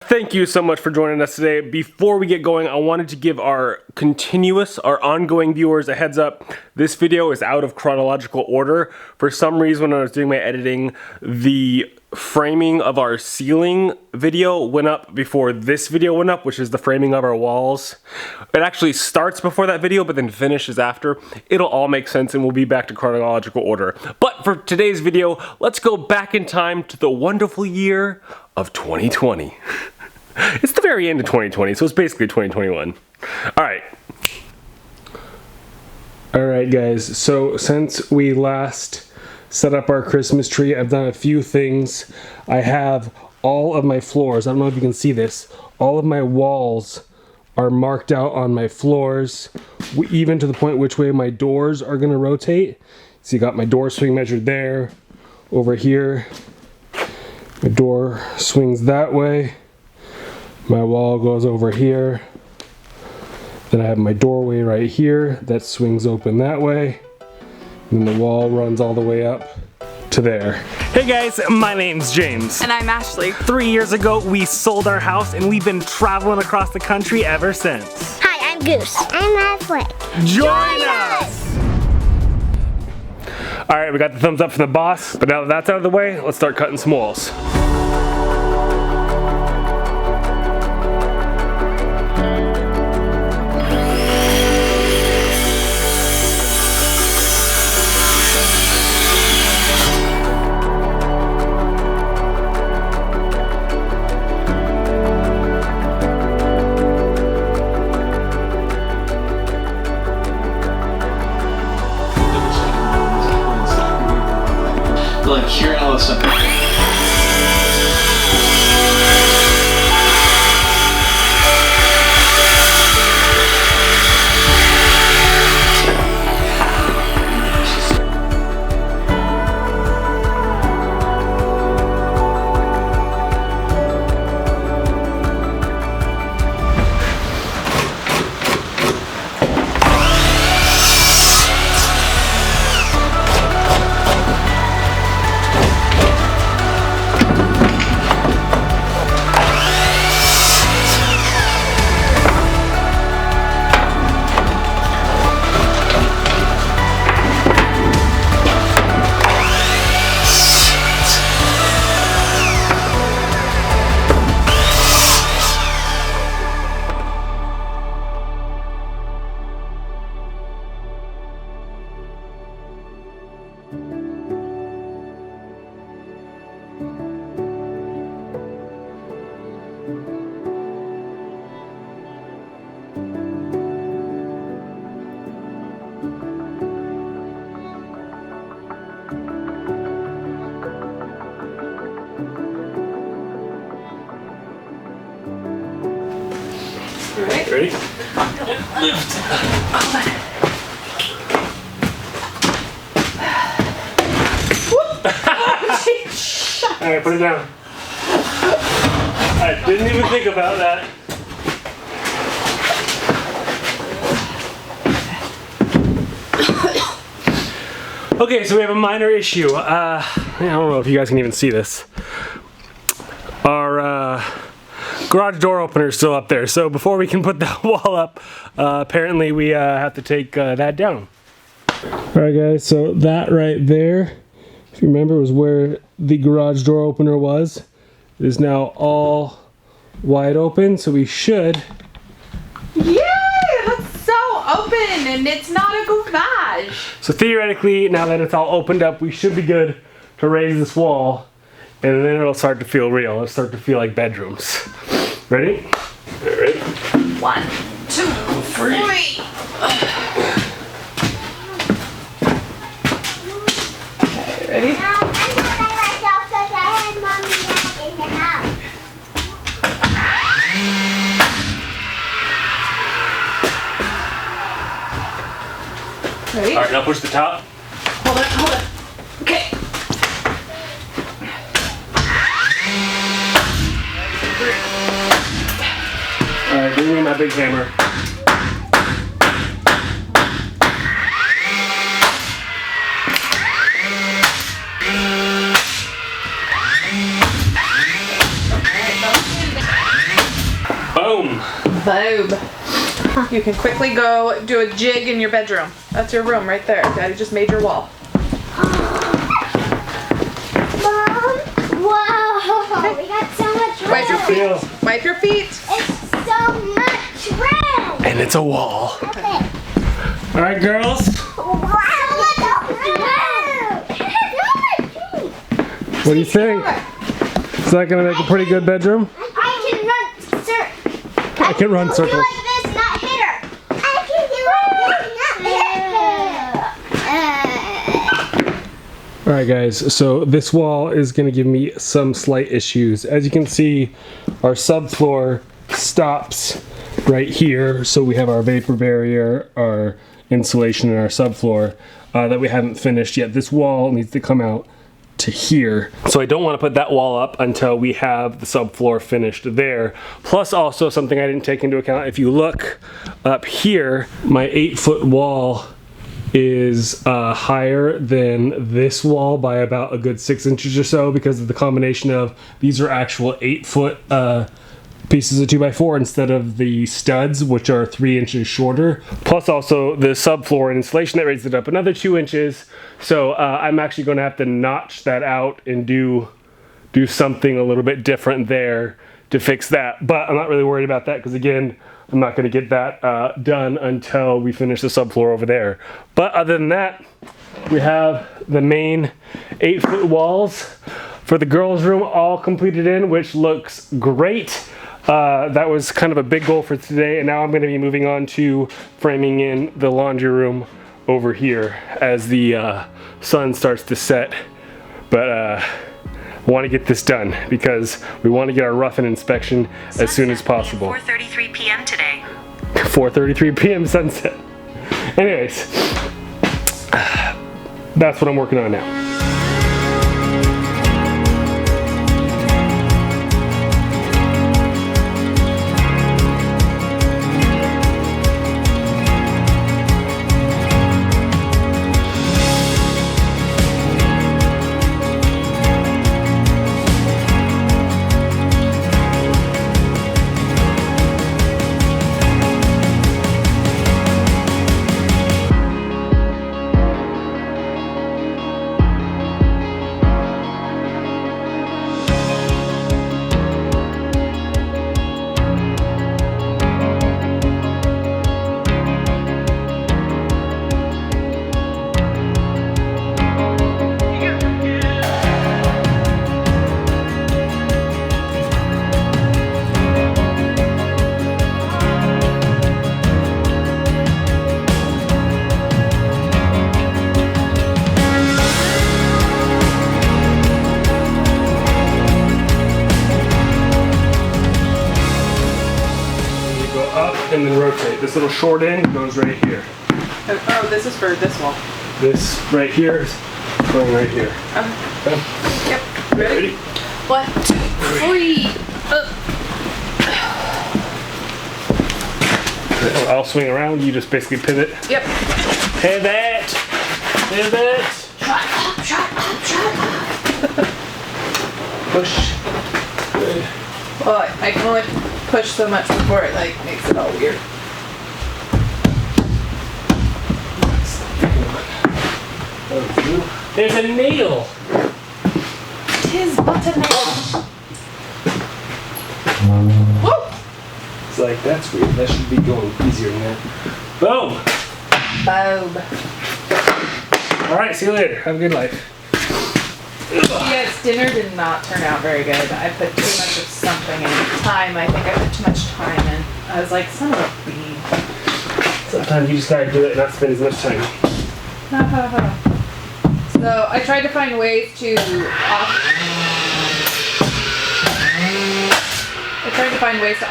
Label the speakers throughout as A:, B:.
A: Thank you so much for joining us today. Before we get going, I wanted to give our ongoing viewers a heads up. This video is out of chronological order. For some reason, when I was doing my editing, the framing of our ceiling video went up before this video went up, which is the framing of our walls. It actually starts before that video, but then finishes after. It'll all make sense and we'll be back to chronological order. But for today's video, let's go back in time to the wonderful year of 2020. It's the very end of 2020, so it's basically 2021. Alright guys, so since we last set up our Christmas tree, I've done a few things. I have all of my floors, I don't know if you can see this, all of my walls are marked out on my floors, even to the point which way my doors are going to rotate. So you got my door swing measured there, over here, my door swings that way. My wall goes over here. Then I have my doorway right here that swings open that way. And the wall runs all the way up to there. Hey guys, my name's James.
B: And I'm Ashley.
A: 3 years ago, we sold our house and we've been traveling across the country ever since.
C: Hi, I'm Goose. I'm Ashley.
A: Join us! Alright, we got the thumbs up from the boss, but now that that's out of the way, let's start cutting some walls.
D: Like hearing all this stuff.
A: Ready?
D: Lift.
A: Alright, put it down. I didn't even think about that. Okay, so we have a minor issue. I don't know if you guys can even see this. Our garage door opener is still up there, so before we can put that wall up, apparently we have to take that down. Alright guys, so that right there, if you remember, was where the garage door opener was. It is now all wide open, so we should...
B: Yay! That's so open and it's not a garage.
A: So theoretically, now that it's all opened up, we should be good to raise this wall, and then it'll start to feel real. It'll start to feel like bedrooms. Ready? Ready?
B: 1, 2, 3. Okay, ready? Ready?
A: Alright, now push the top.
B: Hold it. Okay.
A: Alright, bring me my big hammer.
B: Bob. You can quickly go do a jig in your bedroom. That's your room right there. Daddy just made your wall.
C: Mom, whoa, we got so much room.
B: Wipe your feet. Wipe your feet.
C: It's so much room.
A: And it's a wall.
C: Okay.
A: All right, girls.
C: Wow, so much room.
A: What do you think? Is that gonna make a pretty good bedroom?
C: I can run circles.
A: I can run circles.
C: Like this, not hit her. I can do like this, not hit her.
A: All right, guys. So this wall is gonna give me some slight issues. As you can see, our subfloor stops right here. So we have our vapor barrier, our insulation, and our subfloor that we haven't finished yet. This wall needs to come out to here. So I don't want to put that wall up until we have the subfloor finished there. Plus also something I didn't take into account, if you look up here, my 8-foot wall is higher than this wall by about a good 6 inches or so, because of the combination of these are actual 8-foot pieces of 2x4 instead of the studs, which are 3 inches shorter. Plus also the subfloor and insulation that raised it up another 2 inches. So I'm actually going to have to notch that out and do something a little bit different there to fix that. But I'm not really worried about that because, again, I'm not going to get that done until we finish the subfloor over there. But other than that, we have the main 8-foot walls for the girls' room all completed in, which looks great. That was kind of a big goal for today, and now I'm going to be moving on to framing in the laundry room over here as the sun starts to set. But I want to get this done because we want to get our rough-in inspection as soon as possible.
E: 4:33 p.m. today.
A: 4:33 p.m. sunset. Anyways, that's what I'm working on now. And then rotate. This little short end goes right here.
B: Oh, this is for this wall.
A: This right here is going right here. Okay.
B: Yep. Ready? 1, 2, 3.
A: I'll swing around. You just basically pivot.
B: Yep.
A: Pivot. Pivot. Push. Good.
B: Well, I can only push so much before it like makes it all weird.
A: There's a nail.
B: Tis but a nail. Whoa!
A: It's like, that's weird. That should be going easier than that. Boom.
B: Bob.
A: All right, see you later. Have a good life.
B: Yes, dinner did not turn out very good. I put too much of something in. Time, I think I put too much time in. I was like, son of a bee.
A: Sometimes you just gotta do it and not spend as much time.
B: So I tried to find ways to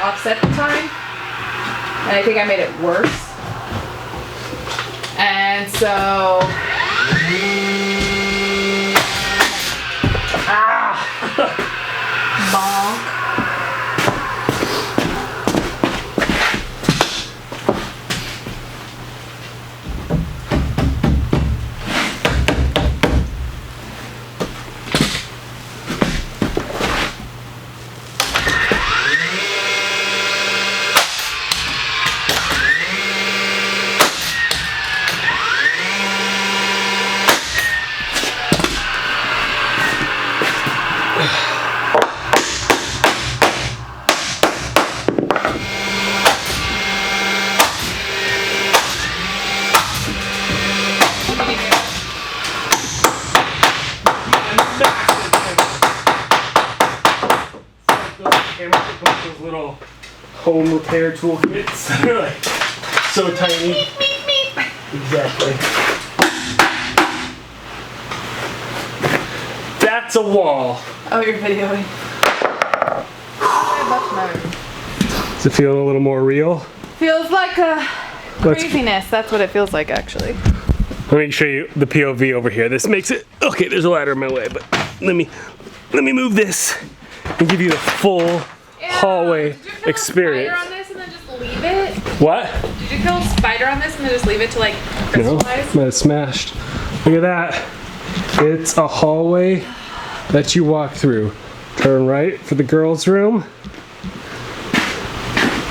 B: offset the time, and I think I made it worse. And so bonk.
A: those little home repair toolkits. They're like so tiny. Exactly. That's a wall.
B: Oh, you're videoing.
A: Does it feel a little more real?
B: Feels like a craziness. That's what it feels like, actually.
A: Let me show you the POV over here. This makes it, okay, there's a ladder in my way, but let me move this and give you the full hallway experience.
B: Did you kill a spider on this and then just leave it?
A: What?
B: Did you kill a spider on this and then just leave it to like
A: No,
B: crystallize?
A: but it's smashed. Look at that. It's a hallway that you walk through. Turn right for the girls' room.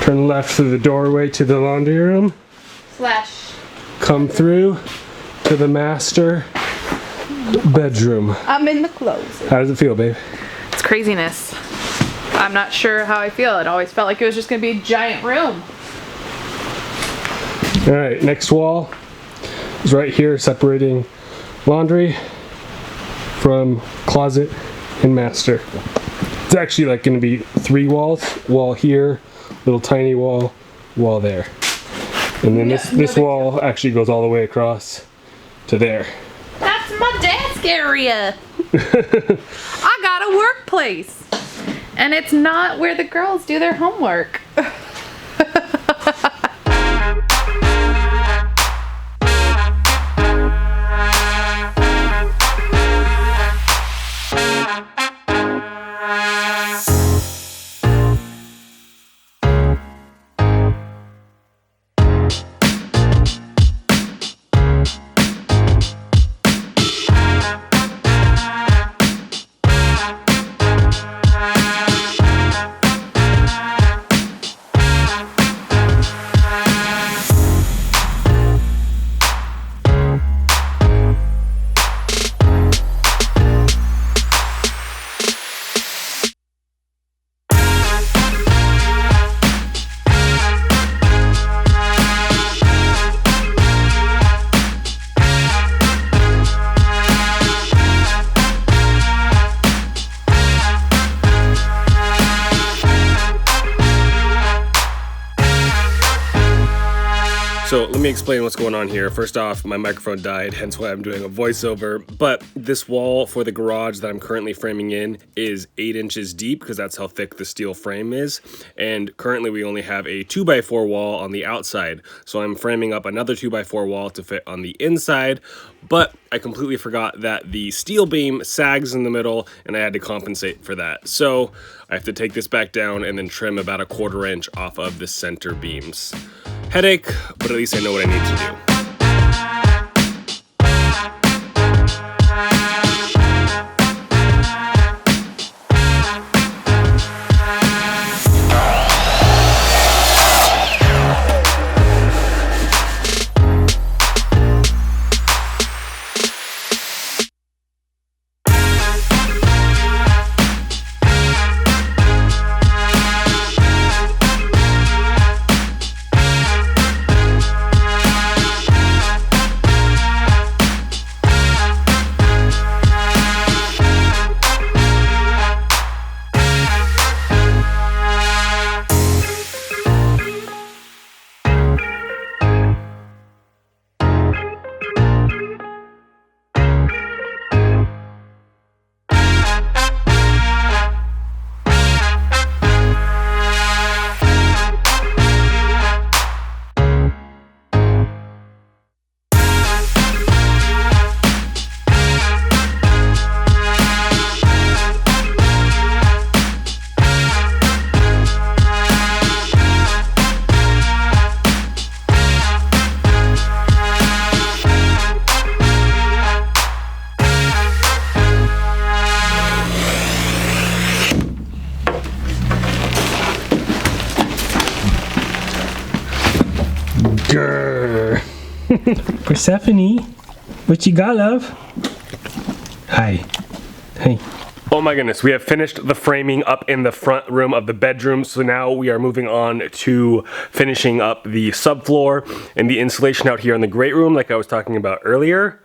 A: Turn left through the doorway to the laundry room.
B: Slash.
A: Come through to the master bedroom.
B: I'm in the closet.
A: How does it feel, babe?
B: It's craziness. I'm not sure how I feel. It always felt like it was just gonna be a giant room.
A: All right, next wall is right here, separating laundry from closet and master. It's actually like gonna be 3 walls. Wall here, little tiny wall, wall there. And then this wall actually goes all the way across to there.
B: That's my desk area. I got a workplace. And it's not where the girls do their homework.
A: So let me explain what's going on here. First off, my microphone died, hence why I'm doing a voiceover. But this wall for the garage that I'm currently framing in is 8 inches deep because that's how thick the steel frame is. And currently we only have a 2x4 wall on the outside. So I'm framing up another 2x4 wall to fit on the inside. But I completely forgot that the steel beam sags in the middle and I had to compensate for that. So I have to take this back down and then trim about 1/4 inch off of the center beams. Headache, but at least I know what I need to do. Grrr. Persephone, what you got, love? Hi. Hey. Oh my goodness, we have finished the framing up in the front room of the bedroom, so now we are moving on to finishing up the subfloor and the insulation out here in the great room like I was talking about earlier.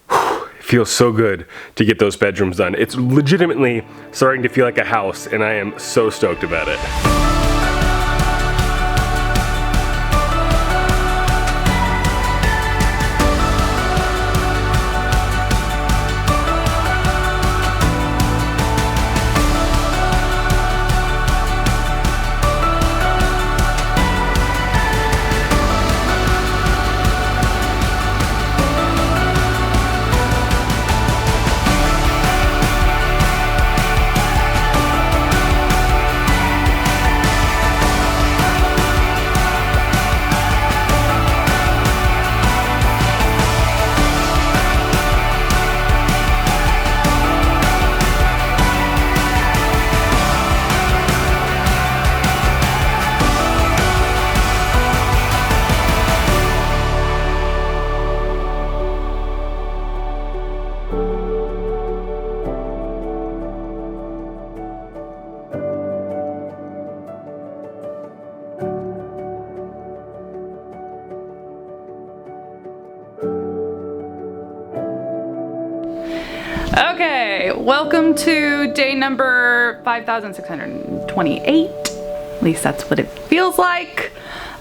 A: It feels so good to get those bedrooms done. It's legitimately starting to feel like a house, and I am so stoked about it.
B: Okay, welcome to day number 5,628. At least that's what it feels like.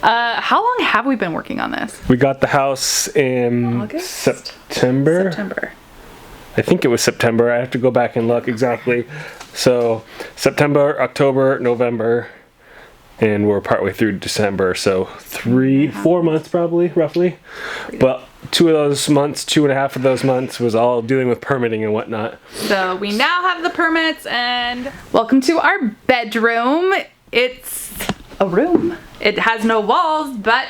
B: How long have we been working on this?
A: We got the house in
B: August?
A: September. I think it was September. I have to go back and look exactly. So September, October, November, and we're partway through December. So 4 months probably, roughly. But 2 of those months, 2.5 of those months was all dealing with permitting and whatnot.
B: So we now have the permits, and welcome to our bedroom. It's a room. It has no walls, but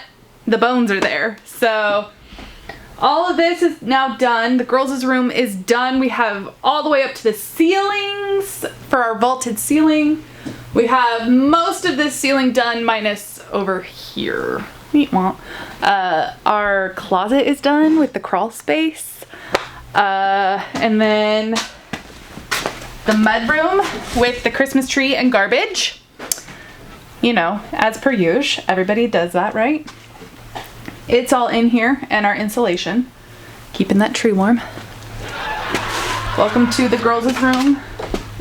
B: the bones are there. So all of this is now done. The girls' room is done. We have all the way up to the ceilings for our vaulted ceiling. We have most of this ceiling done minus over here. Our closet is done with the crawl space. And then the mudroom with the Christmas tree and garbage. You know, as per usual, everybody does that, right? It's all in here, and our insulation, keeping that tree warm. Welcome to the girls' room,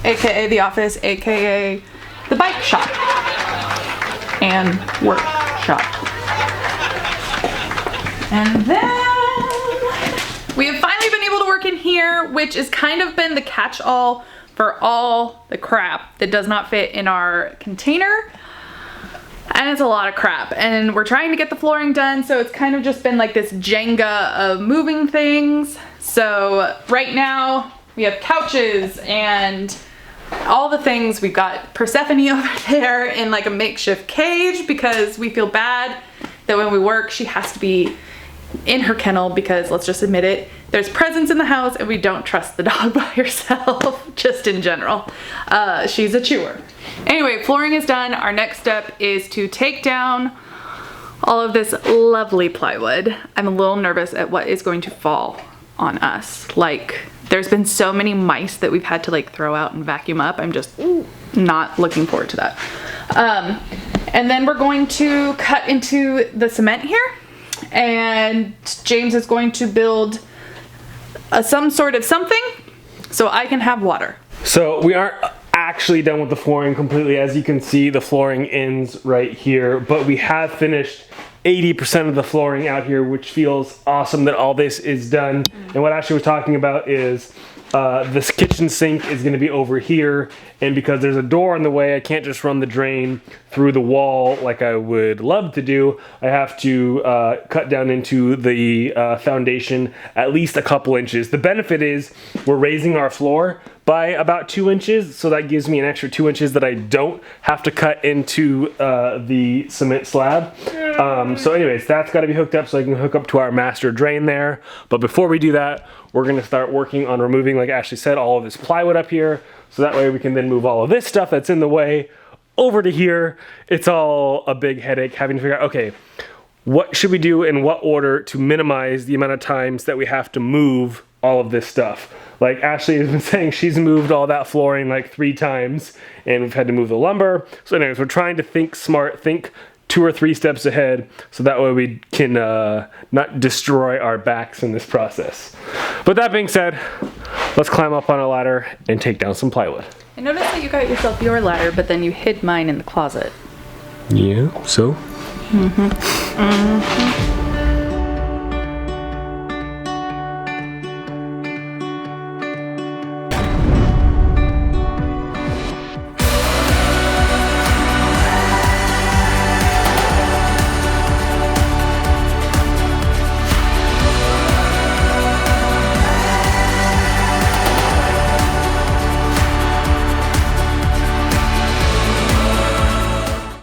B: aka the office, aka the bike shop and workshop. And then we have finally been able to work in here, which has kind of been the catch-all for all the crap that does not fit in our container. And it's a lot of crap. And we're trying to get the flooring done, so it's kind of just been like this Jenga of moving things. So right now we have couches and all the things. We've got Persephone over there in like a makeshift cage because we feel bad that when we work she has to be in her kennel because, let's just admit it, there's presents in the house and we don't trust the dog by herself, just in general. She's a chewer. Anyway, flooring is done. Our next step is to take down all of this lovely plywood. I'm a little nervous at what is going to fall on us. Like, there's been so many mice that we've had to like throw out and vacuum up. I'm just not looking forward to that. And then we're going to cut into the cement here, and James is going to build some sort of something so I can have water.
A: So we aren't actually done with the flooring completely. As you can see, the flooring ends right here, but we have finished 80% of the flooring out here, which feels awesome that all this is done. And what Ashley was talking about is this kitchen sink is going to be over here, and because there's a door in the way, I can't just run the drain through the wall like I would love to do. I have to cut down into the foundation at least a couple inches. The benefit is we're raising our floor by about 2 inches, so that gives me an extra 2 inches that I don't have to cut into the cement slab. So anyways, that's got to be hooked up so I can hook up to our master drain there. But before we do that, we're going to start working on removing, like Ashley said, all of this plywood up here, so that way we can then move all of this stuff that's in the way over to here. It's all a big headache having to figure out, okay, what should we do in what order to minimize the amount of times that we have to move all of this stuff. Like Ashley has been saying, she's moved all that flooring like 3 times, and we've had to move the lumber. So anyways, we're trying to think smart, think 2 or 3 steps ahead, so that way we can not destroy our backs in this process. But that being said, let's climb up on a ladder and take down some plywood.
B: I noticed that you got yourself your ladder, but then you hid mine in the closet.
A: Yeah, so?